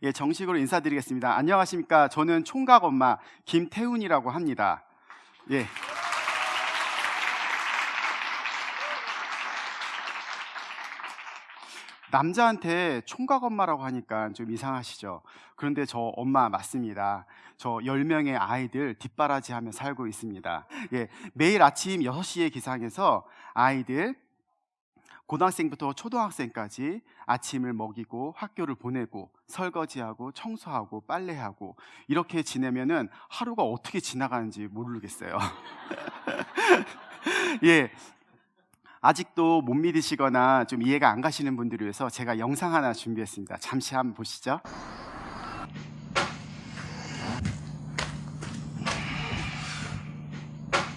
예, 정식으로 인사드리겠습니다. 안녕하십니까? 저는 총각 엄마 김태훈이라고 합니다. 예. 남자한테 총각 엄마라고 하니까 좀 이상하시죠? 그런데 저 엄마 맞습니다. 저 10명의 아이들 뒷바라지하며 살고 있습니다. 예, 매일 아침 6시에 기상해서 아이들 고등학생부터 초등학생까지 아침을 먹이고 학교를 보내고 설거지하고 청소하고 빨래하고 이렇게 지내면은 하루가 어떻게 지나가는지 모르겠어요. 예, 아직도 못 믿으시거나 좀 이해가 안 가시는 분들을 위해서 제가 영상 하나 준비했습니다. 잠시 한번 보시죠.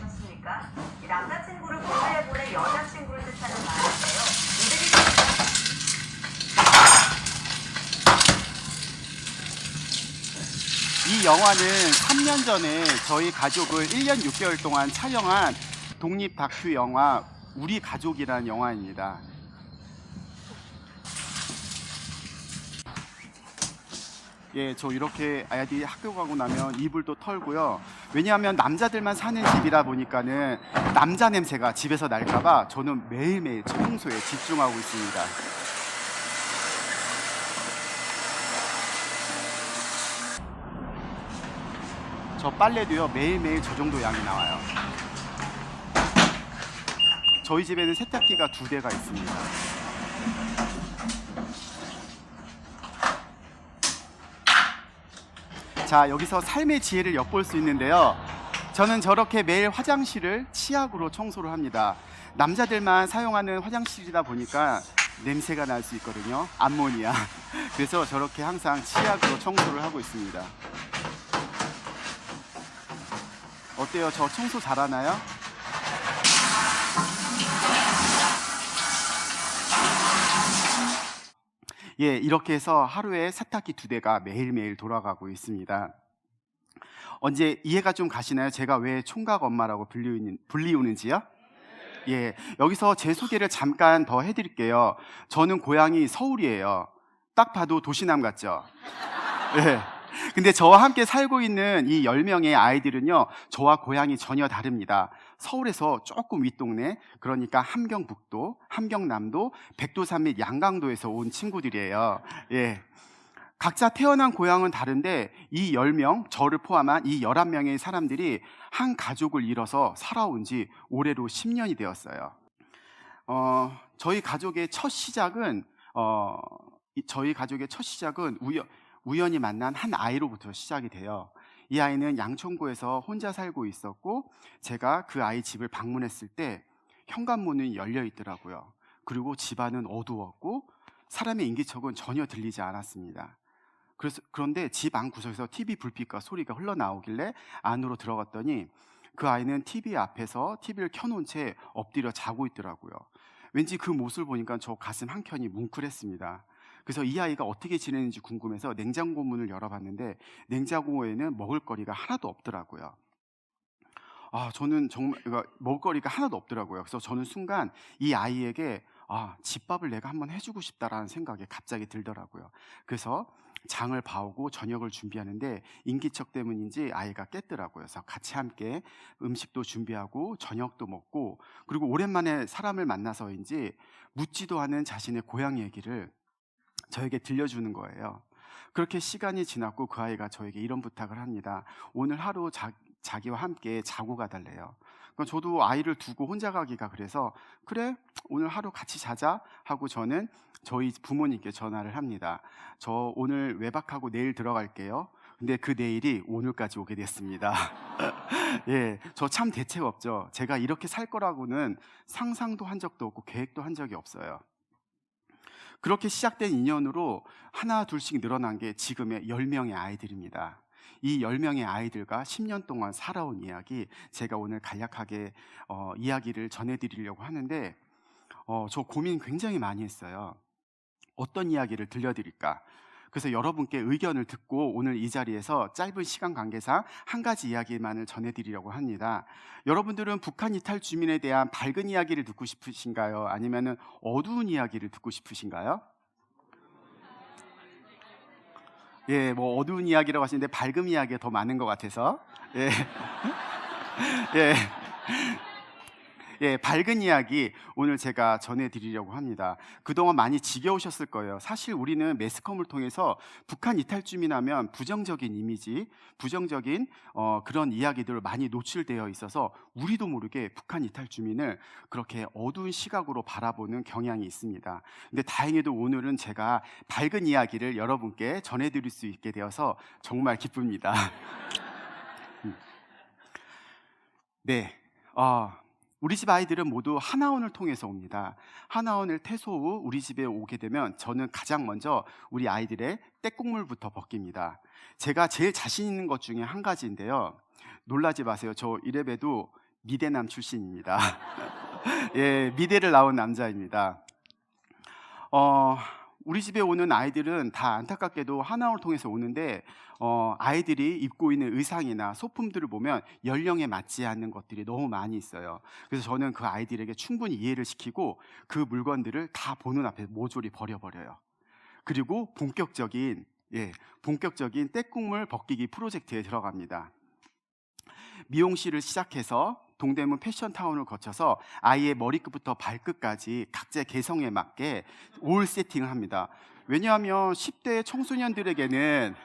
좋습니까? 이 남자친구를 고소해 보낸 여자친구를 뜻하는 말인데요. 이 영화는 3년 전에 저희 가족을 1년 6개월 동안 촬영한 독립 다큐 영화 우리 가족이라는 영화입니다. 예, 저 이렇게 아이들이 학교 가고 나면 이불도 털고요. 왜냐하면 남자들만 사는 집이라 보니까는 남자 냄새가 집에서 날까봐 저는 매일매일 청소에 집중하고 있습니다. 저 빨래도요, 매일매일 저 정도 양이 나와요. 저희 집에는 세탁기가 2대가 있습니다. 자, 여기서 삶의 지혜를 엿볼 수 있는데요. 저는 저렇게 매일 화장실을 치약으로 청소를 합니다. 남자들만 사용하는 화장실이다 보니까 냄새가 날 수 있거든요. 암모니아. 그래서 저렇게 항상 치약으로 청소를 하고 있습니다. 어때요? 저 청소 잘하나요? 예, 이렇게 해서 하루에 세탁기 2대가 매일매일 돌아가고 있습니다. 언제 이해가 좀 가시나요? 제가 왜 총각 엄마라고 불리우는지요? 예, 여기서 제 소개를 잠깐 더 해드릴게요. 저는 고향이 서울이에요. 딱 봐도 도시남 같죠? 예. 근데 저와 함께 살고 있는 이 10명의 아이들은요, 저와 고향이 전혀 다릅니다. 서울에서 조금 윗동네, 그러니까 함경북도, 함경남도, 백두산 및 양강도에서 온 친구들이에요. 예. 각자 태어난 고향은 다른데 이 10명, 저를 포함한 이 11명의 사람들이 한 가족을 이뤄서 살아온 지 올해로 10년이 되었어요. 저희 가족의 첫 시작은 우연히 만난 한 아이로부터 시작이 돼요. 이 아이는 양천구에서 혼자 살고 있었고 제가 그 아이 집을 방문했을 때 현관문이 열려 있더라고요. 그리고 집안은 어두웠고 사람의 인기척은 전혀 들리지 않았습니다. 그런데 집 안 구석에서 TV 불빛과 소리가 흘러나오길래 안으로 들어갔더니 그 아이는 TV 앞에서 TV를 켜놓은 채 엎드려 자고 있더라고요. 왠지 그 모습을 보니까 저 가슴 한켠이 뭉클했습니다. 그래서 이 아이가 어떻게 지내는지 궁금해서 냉장고 문을 열어봤는데 냉장고에는 먹을거리가 하나도 없더라고요. 저는 정말 먹을거리가 하나도 없더라고요. 그래서 저는 순간 이 아이에게 집밥을 내가 한번 해주고 싶다라는 생각이 갑자기 들더라고요. 그래서 장을 봐오고 저녁을 준비하는데 인기척 때문인지 아이가 깼더라고요. 그래서 같이 함께 음식도 준비하고 저녁도 먹고 그리고 오랜만에 사람을 만나서인지 묻지도 않은 자신의 고향 얘기를 저에게 들려주는 거예요. 그렇게 시간이 지났고 그 아이가 저에게 이런 부탁을 합니다. 오늘 하루 자기와 함께 자고 가달래요. 그러니까 저도 아이를 두고 혼자 가기가 그래서 그래 오늘 하루 같이 자자 하고 저는 저희 부모님께 전화를 합니다. 저 오늘 외박하고 내일 들어갈게요. 근데 그 내일이 오늘까지 오게 됐습니다. 예, 저 참 대책 없죠. 제가 이렇게 살 거라고는 상상도 한 적도 없고 계획도 한 적이 없어요. 그렇게 시작된 인연으로 하나 둘씩 늘어난 게 지금의 10명의 아이들입니다. 이 10명의 아이들과 10년 동안 살아온 이야기, 제가 오늘 간략하게 이야기를 전해드리려고 하는데 저 고민 굉장히 많이 했어요. 어떤 이야기를 들려드릴까? 그래서 여러분께 의견을 듣고 오늘 이 자리에서 짧은 시간 관계상 한 가지 이야기만을 전해드리려고 합니다. 여러분들은 북한 이탈 주민에 대한 밝은 이야기를 듣고 싶으신가요? 아니면 어두운 이야기를 듣고 싶으신가요? 예, 뭐 어두운 이야기라고 하시는데 밝은 이야기가 더 많은 것 같아서 예, 예, 예, 밝은 이야기 오늘 제가 전해드리려고 합니다. 그동안 많이 지겨우셨을 거예요. 사실 우리는 매스컴을 통해서 북한 이탈주민하면 부정적인 이미지, 부정적인 그런 이야기들 많이 노출되어 있어서 우리도 모르게 북한 이탈주민을 그렇게 어두운 시각으로 바라보는 경향이 있습니다. 근데 다행히도 오늘은 제가 밝은 이야기를 여러분께 전해드릴 수 있게 되어서 정말 기쁩니다. 네. 우리 집 아이들은 모두 하나원을 통해서 옵니다. 하나원을 퇴소 후 우리 집에 오게 되면 저는 가장 먼저 우리 아이들의 떼국물부터 벗깁니다. 제가 제일 자신 있는 것 중에 한 가지인데요. 놀라지 마세요. 저 이래봬도 미대남 출신입니다. 예, 미대를 나온 남자입니다. 우리 집에 오는 아이들은 다 안타깝게도 하나원을 통해서 오는데 아이들이 입고 있는 의상이나 소품들을 보면 연령에 맞지 않는 것들이 너무 많이 있어요. 그래서 저는 그 아이들에게 충분히 이해를 시키고 그 물건들을 다 보는 앞에 모조리 버려버려요. 그리고 본격적인 떼국물 벗기기 프로젝트에 들어갑니다. 미용실을 시작해서 동대문 패션타운을 거쳐서 아이의 머리끝부터 발끝까지 각자의 개성에 맞게 올 세팅을 합니다. 왜냐하면 10대 청소년들에게는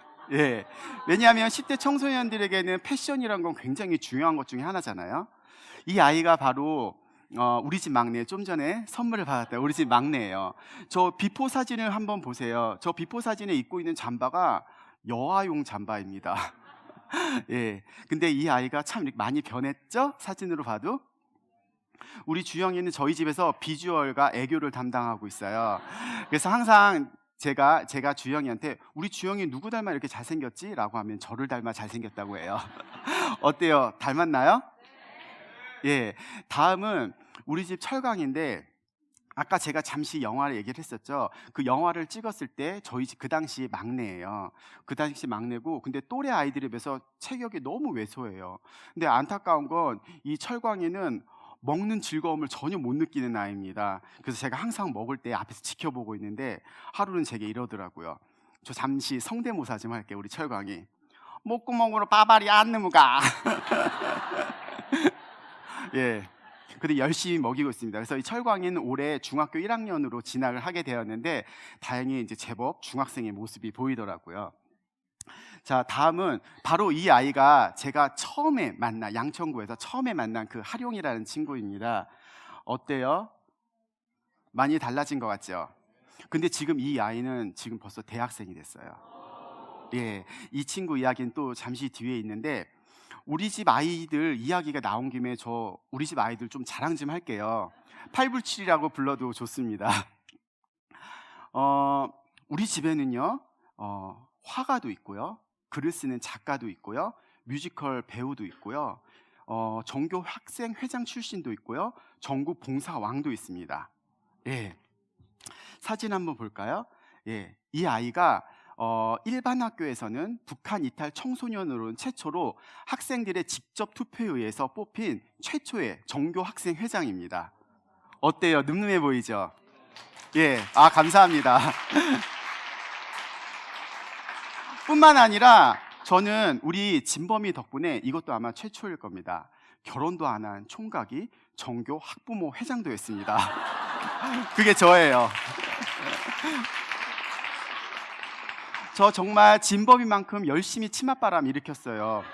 왜냐하면 10대 청소년들에게는 패션이란 건 굉장히 중요한 것 중에 하나잖아요. 이 아이가 바로 우리 집 막내, 좀 전에 선물을 받았다. 우리 집 막내예요. 저 비포 사진을 한번 보세요. 저 비포 사진에 입고 있는 잠바가 여아용 잠바입니다. 예. 근데 이 아이가 참 많이 변했죠? 사진으로 봐도. 우리 주영이는 저희 집에서 비주얼과 애교를 담당하고 있어요. 그래서 항상 제가 주영이한테 우리 주영이 누구 닮아 이렇게 잘생겼지? 라고 하면 저를 닮아 잘생겼다고 해요. 어때요? 닮았나요? 예. 다음은 우리 집 철강인데 아까 제가 잠시 영화를 얘기를 했었죠. 그 영화를 찍었을 때 저희 집 그 당시 막내예요. 그 당시 막내고 근데 또래 아이들에 비해서 체격이 너무 왜소해요. 근데 안타까운 건 이 철광이는 먹는 즐거움을 전혀 못 느끼는 아이입니다. 그래서 제가 항상 먹을 때 앞에서 지켜보고 있는데 하루는 제게 이러더라고요. 저 잠시 성대모사 좀 할게요. 우리 철광이. 목구멍으로 빠발이 안 넘어가. 예. 근데 열심히 먹이고 있습니다. 그래서 이 철광이는 올해 중학교 1학년으로 진학을 하게 되었는데 다행히 이제 제법 중학생의 모습이 보이더라고요. 자, 다음은 바로 이 아이가 제가 양천구에서 처음에 만난 그 하룡이라는 친구입니다. 어때요? 많이 달라진 것 같죠? 근데 지금 이 아이는 지금 벌써 대학생이 됐어요. 예, 이 친구 이야기는 또 잠시 뒤에 있는데 우리 집 아이들 이야기가 나온 김에 저 우리 집 아이들 좀 자랑 좀 할게요. 8불7이라고 불러도 좋습니다. 우리 집에는요 화가도 있고요, 글을 쓰는 작가도 있고요, 뮤지컬 배우도 있고요, 전교 학생 회장 출신도 있고요, 전국 봉사왕도 있습니다. 예, 사진 한번 볼까요? 예, 이 아이가 일반 학교에서는 북한 이탈 청소년으로는 최초로 학생들의 직접 투표에 의해서 뽑힌 최초의 전교 학생 회장입니다. 어때요? 늠름해 보이죠? 예, 감사합니다. 뿐만 아니라 저는 우리 진범이 덕분에 이것도 아마 최초일 겁니다. 결혼도 안 한 총각이 전교 학부모 회장도 했습니다. 그게 저예요. 저 정말 진범이만큼 열심히 치맛바람 일으켰어요.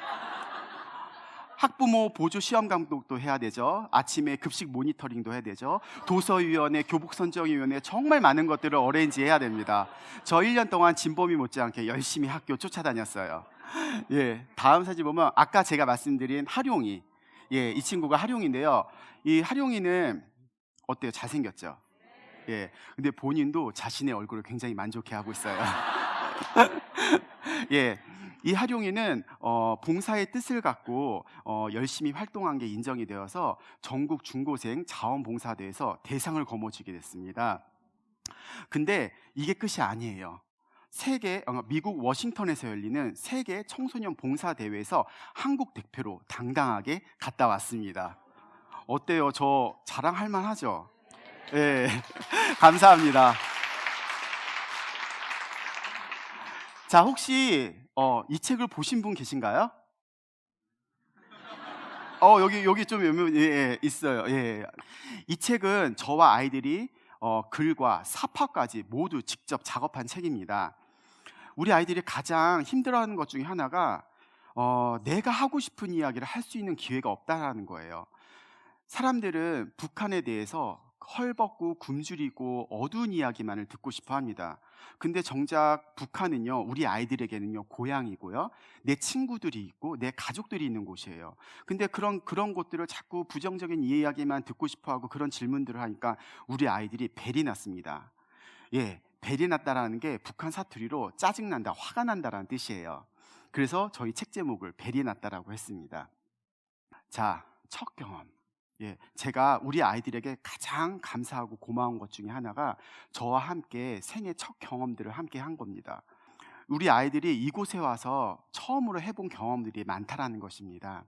학부모 보조 시험 감독도 해야 되죠. 아침에 급식 모니터링도 해야 되죠. 도서위원회, 교복선정위원회 정말 많은 것들을 어레인지 해야 됩니다. 저 1년 동안 진범이 못지않게 열심히 학교 쫓아다녔어요. 예, 다음 사진 보면 아까 제가 말씀드린 하룡이, 이 친구가 하룡인데요. 이 하룡이는 어때요? 잘생겼죠? 예, 근데 본인도 자신의 얼굴을 굉장히 만족해하고 있어요. 예, 이 하룡이는 봉사의 뜻을 갖고 열심히 활동한 게 인정이 되어서 전국 중고생 자원봉사대회에서 대상을 거머쥐게 됐습니다. 근데 이게 끝이 아니에요. 미국 워싱턴에서 열리는 세계 청소년 봉사대회에서 한국 대표로 당당하게 갔다 왔습니다. 어때요? 저 자랑할 만하죠? 예, 감사합니다. 자, 혹시 이 책을 보신 분 계신가요? 여기 좀 있어요. 예. 이 책은 저와 아이들이 글과 사파까지 모두 직접 작업한 책입니다. 우리 아이들이 가장 힘들어하는 것 중에 하나가 내가 하고 싶은 이야기를 할 수 있는 기회가 없다라는 거예요. 사람들은 북한에 대해서 헐벗고 굶주리고 어두운 이야기만을 듣고 싶어 합니다. 근데 정작 북한은요, 우리 아이들에게는요, 고향이고요, 내 친구들이 있고 내 가족들이 있는 곳이에요. 근데 그런 곳들을 자꾸 부정적인 이야기만 듣고 싶어 하고 그런 질문들을 하니까 우리 아이들이 벨이 났습니다. 예, 벨이 났다라는 게 북한 사투리로 짜증난다, 화가 난다라는 뜻이에요. 그래서 저희 책 제목을 벨이 났다라고 했습니다. 자, 첫 경험. 예, 제가 우리 아이들에게 가장 감사하고 고마운 것 중에 하나가 저와 함께 생애 첫 경험들을 함께 한 겁니다. 우리 아이들이 이곳에 와서 처음으로 해본 경험들이 많다라는 것입니다.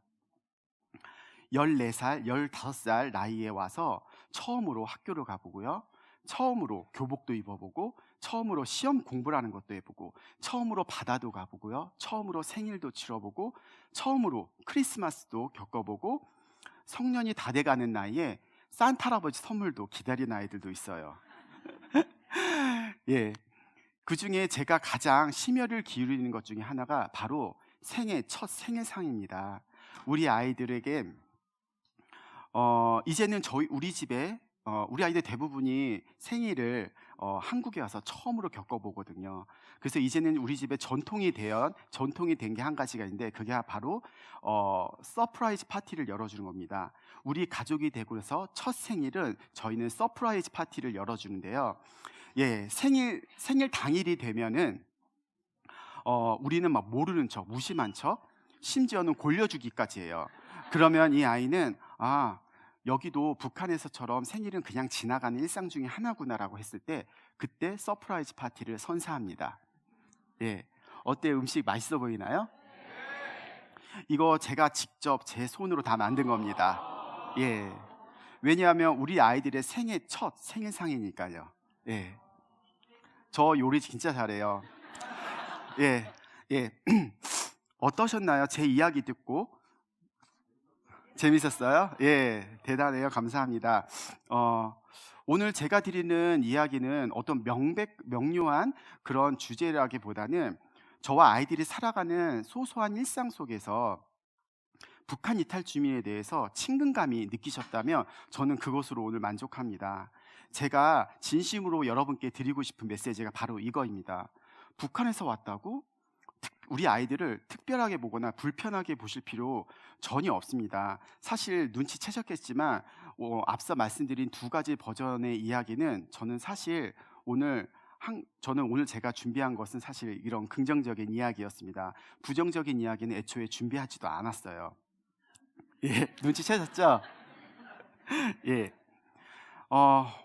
14살, 15살 나이에 와서 처음으로 학교를 가보고요, 처음으로 교복도 입어보고, 처음으로 시험 공부라는 것도 해보고, 처음으로 바다도 가보고요, 처음으로 생일도 치러보고, 처음으로 크리스마스도 겪어보고, 성년이 다 돼가는 나이에 산타 할아버지 선물도 기다리는 아이들도 있어요. 예, 그 중에 제가 가장 심혈을 기울이는 것 중에 하나가 바로 생애 첫 생일상입니다. 우리 아이들에게 이제는 우리 집에 우리 아이들 대부분이 생일을 한국에 와서 처음으로 겪어보거든요. 그래서 이제는 우리 집에 전통이 된 게 한 가지가 있는데, 그게 바로 서프라이즈 파티를 열어주는 겁니다. 우리 가족이 되고 나서 첫 생일은 저희는 서프라이즈 파티를 열어주는데요. 예, 생일 당일이 되면은 우리는 막 모르는 척, 무심한 척, 심지어는 골려주기까지 해요. 그러면 이 아이는 여기도 북한에서처럼 생일은 그냥 지나가는 일상 중에 하나구나라고 했을 때, 그때 서프라이즈 파티를 선사합니다. 예, 어때? 음식 맛있어 보이나요? 이거 제가 직접 제 손으로 다 만든 겁니다. 예, 왜냐하면 우리 아이들의 생애 첫 생일상이니까요. 예, 저 요리 진짜 잘해요. 예, 예. 어떠셨나요? 제 이야기 듣고 재밌었어요? 예, 대단해요. 감사합니다. 오늘 제가 드리는 이야기는 어떤 명료한 그런 주제라기보다는 저와 아이들이 살아가는 소소한 일상 속에서 북한 이탈 주민에 대해서 친근감이 느끼셨다면 저는 그것으로 오늘 만족합니다. 제가 진심으로 여러분께 드리고 싶은 메시지가 바로 이거입니다. 북한에서 왔다고 우리 아이들을 특별하게 보거나 불편하게 보실 필요 전혀 없습니다. 사실 눈치채셨겠지만 앞서 말씀드린 두 가지 버전의 이야기는 저는 오늘 제가 준비한 것은 사실 이런 긍정적인 이야기였습니다. 부정적인 이야기는 애초에 준비하지도 않았어요. 예, 눈치채셨죠? 예.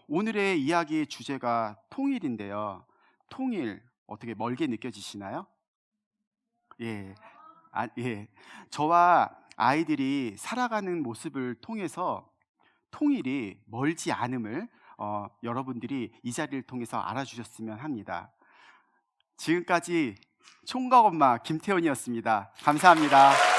오늘의 이야기의 주제가 통일인데요. 통일 어떻게 멀게 느껴지시나요? 예. 예. 저와 아이들이 살아가는 모습을 통해서 통일이 멀지 않음을 여러분들이 이 자리를 통해서 알아주셨으면 합니다. 지금까지 총각 엄마 김태원이었습니다. 감사합니다.